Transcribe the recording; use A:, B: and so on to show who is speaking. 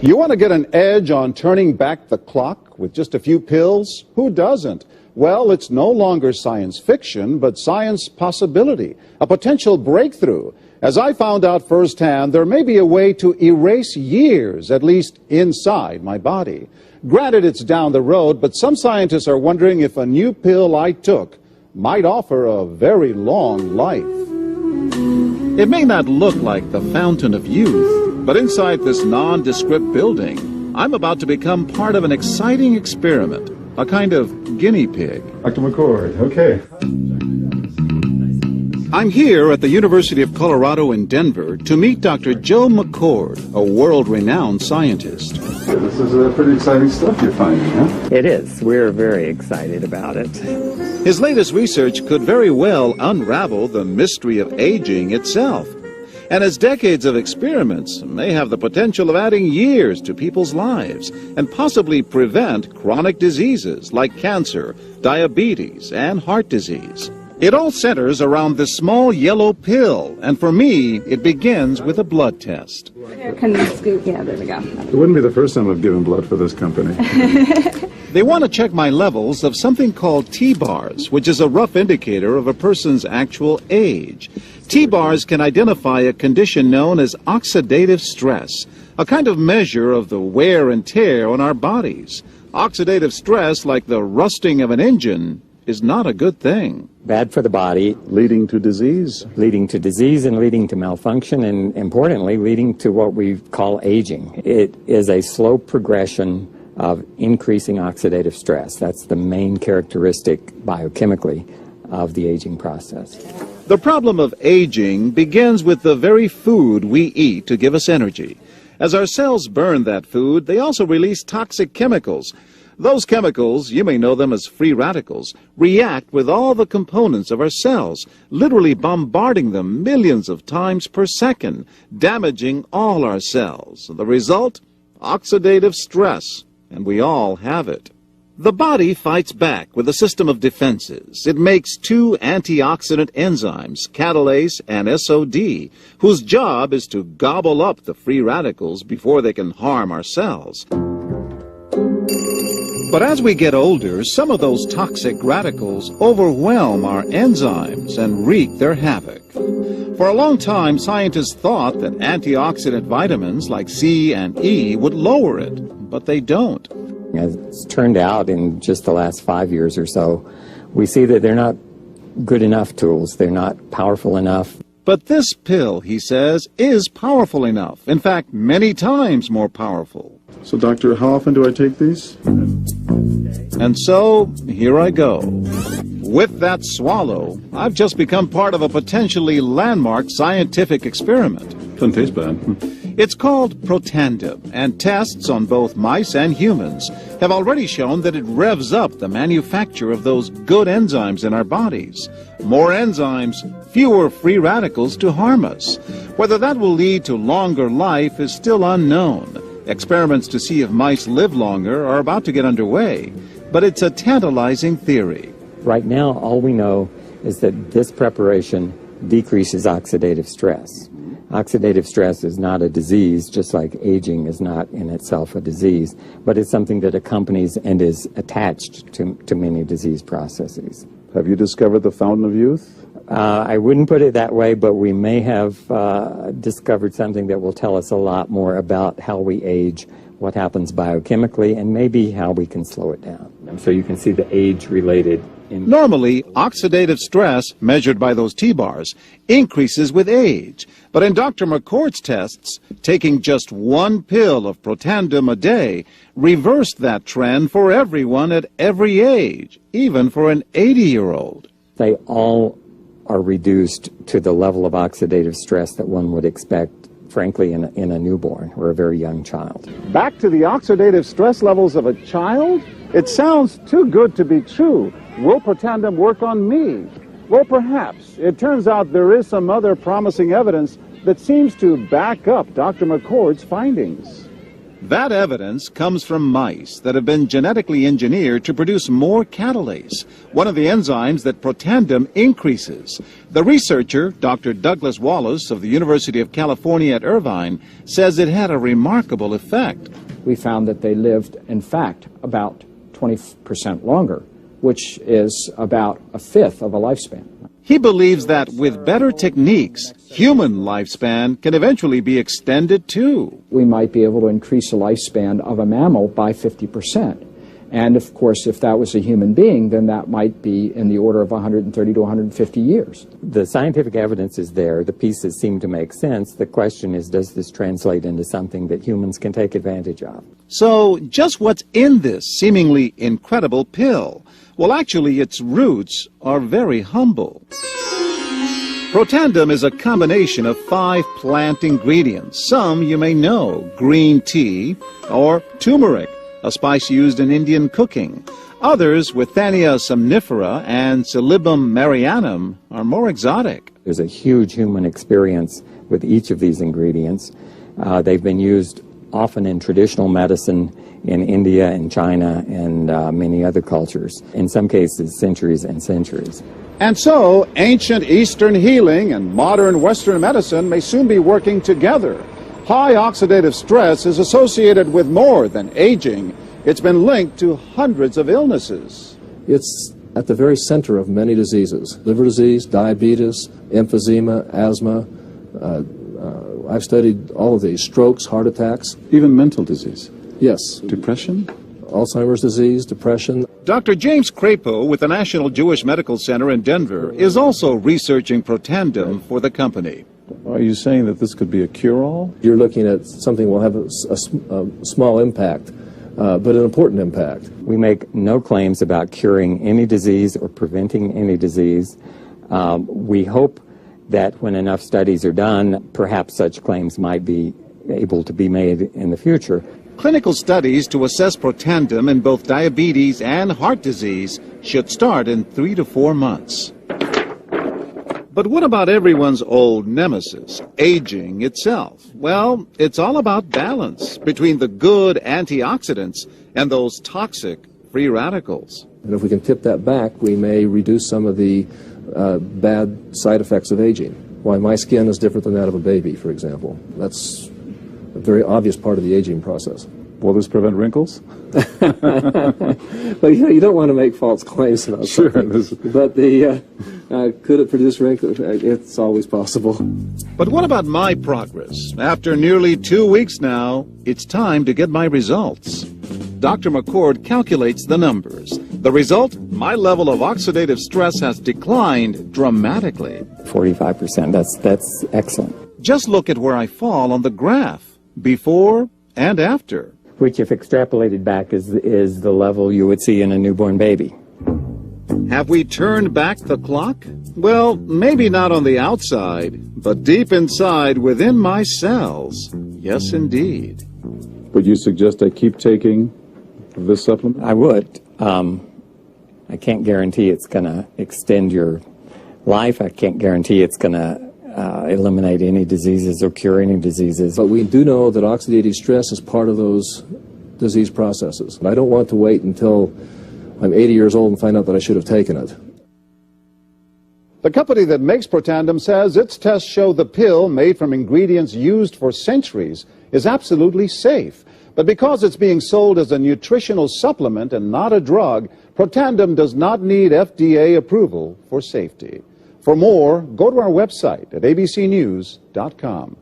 A: You want to get an edge on turning back the clock with just a few pills? Who doesn't? Well, it's no longer science fiction, but science possibility, a potential breakthrough. As I found out firsthand, there may be a way to erase years, at least inside my body. Granted, it's down the road, but some scientists are wondering if a new pill I took might offer a very long life.
B: It may not look like the fountain of youth, but inside this nondescript building, I'm about to become part of an exciting experiment, a kind of guinea pig.
C: Dr. McCord, okay.
B: I'm here at the University of Colorado in Denver to meet Dr. Joe McCord, a world-renowned scientist.
C: This is pretty exciting stuff you're finding, huh?
D: It is. We're very excited about it.
B: His latest research could very well unravel the mystery of aging itself. And his decades of experiments may have the potential of adding years to people's lives and possibly prevent chronic diseases like cancer, diabetes, and heart disease. It all centers around this small yellow pill, and for me, it begins with a blood test.
E: Can you scoop? Yeah, there we go.
C: It wouldn't be the first time I've given blood for this company.
B: They want to check my levels of something called T-bars, which is a rough indicator of a person's actual age. T-bars can identify a condition known as oxidative stress, a kind of measure of the wear and tear on our bodies. Oxidative stress, like the rusting of an engine, is not a good thing.
D: Bad for the body.
C: Leading to disease.
D: Leading to disease and leading to malfunction, and importantly, leading to what we call aging. It is a slow progression of increasing oxidative stress. That's the main characteristic biochemically of the aging process.
B: The problem of aging begins with the very food we eat to give us energy. As our cells burn that food, they also release toxic chemicals. Those chemicals, you may know them as free radicals, react with all the components of our cells, literally bombarding them millions of times per second, damaging all our cells. The result? Oxidative stress, and we all have it. The body fights back with a system of defenses. It makes two antioxidant enzymes, catalase and SOD, whose job is to gobble up the free radicals before they can harm our cells. But as we get older, some of those toxic radicals overwhelm our enzymes and wreak their havoc. For a long time, scientists thought that antioxidant vitamins like C and E would lower it, but they don't.
D: As it's turned out in just the last 5 years or so, we see that they're not good enough tools. They're not powerful enough.
B: But this pill, he says, is powerful enough. In fact, many times more powerful.
C: So, doctor, how often do I take these?
B: And so, here I go. With that swallow, I've just become part of a potentially landmark scientific experiment.
C: Doesn't taste bad.
B: It's called Protandim, and tests on both mice and humans have already shown that it revs up the manufacture of those good enzymes in our bodies. More enzymes, fewer free radicals to harm us. Whether that will lead to longer life is still unknown. Experiments to see if mice live longer are about to get underway, but it's a tantalizing theory.
D: Right now, all we know is that this preparation decreases oxidative stress. Oxidative stress is not a disease, just like aging is not in itself a disease, but it's something that accompanies and is attached to many disease processes.
C: Have you discovered the fountain of youth?
D: I wouldn't put it that way, but we may have discovered something that will tell us a lot more about how we age, what happens biochemically, and maybe how we can slow it down. So you can see the age-related.
B: Normally, oxidative stress, measured by those T-bars, increases with age. But in Dr. McCord's tests, taking just one pill of Protandim a day reversed that trend for everyone at every age, even for an 80-year-old.
D: They all are reduced to the level of oxidative stress that one would expect, frankly, in a newborn or a very young child.
A: Back to the oxidative stress levels of a child? It sounds too good to be true. Will Protandim work on me? Well, perhaps. It turns out there is some other promising evidence that seems to back up Dr. McCord's findings.
B: That evidence comes from mice that have been genetically engineered to produce more catalase, one of the enzymes that Protandim increases. The researcher, Dr. Douglas Wallace of the University of California at Irvine, says it had a remarkable effect.
F: We found that they lived, in fact, about 20% longer, which is about a fifth of a lifespan.
B: He believes that with better techniques, human lifespan can eventually be extended too.
F: We might be able to increase the lifespan of a mammal by 50%. And of course, if that was a human being, then that might be in the order of 130 to 150 years.
D: The scientific evidence is there. The pieces seem to make sense. The question is, does this translate into something that humans can take advantage of?
B: So, just what's in this seemingly incredible pill? Well, actually, its roots are very humble. Protandim is a combination of 5 plant ingredients. Some you may know: green tea or turmeric, a spice used in Indian cooking. Others, Withania somnifera and Silybum marianum, are more exotic.
D: There's a huge human experience with each of these ingredients. They've been used often in traditional medicine in India and China and many other cultures, in some cases centuries and centuries.
A: And so, ancient Eastern healing and modern Western medicine may soon be working together. High oxidative stress is associated with more than aging. It's been linked to hundreds of illnesses.
G: It's at the very center of many diseases: liver disease, diabetes, emphysema, asthma. I've studied all of these: strokes, heart attacks.
C: Even mental disease?
G: Yes.
C: Depression?
G: Alzheimer's disease, depression.
B: Dr. James Crapo with the National Jewish Medical Center in Denver is also researching Protandim for the company.
C: Are you saying that this could be a cure-all?
G: You're looking at something that will have a small impact, but an important impact.
D: We make no claims about curing any disease or preventing any disease. We hope that when enough studies are done, perhaps such claims might be able to be made in the future.
B: Clinical studies to assess Protandim in both diabetes and heart disease should start in 3 to 4 months. But what about everyone's old nemesis, aging itself? Well, it's all about balance between the good antioxidants and those toxic free radicals.
G: And if we can tip that back, we may reduce some of the bad side effects of aging. Why my skin is different than that of a baby, for example. That's a very obvious part of the aging process.
C: Will this prevent wrinkles?
G: Well, you don't want to make false claims about something. But could it produce wrinkles? It's always possible.
B: But what about my progress? After nearly 2 weeks now, it's time to get my results. Dr. McCord calculates the numbers. The result? My level of oxidative stress has declined dramatically.
D: 45%, that's excellent.
B: Just look at where I fall on the graph, before and after.
D: Which, if extrapolated back, is the level you would see in a newborn baby.
B: Have we turned back the clock? Well, maybe not on the outside, but deep inside within my cells. Yes, indeed.
C: Would you suggest I keep taking this supplement?
D: I would. I can't guarantee it's going to extend your life. I can't guarantee it's going to eliminate any diseases or cure any diseases.
G: But we do know that oxidative stress is part of those disease processes. I don't want to wait until I'm 80 years old and find out that I should have taken it.
A: The company that makes Protandim says its tests show the pill, made from ingredients used for centuries, is absolutely safe. But because it's being sold as a nutritional supplement and not a drug, Protandim does not need FDA approval for safety. For more, go to our website at abcnews.com.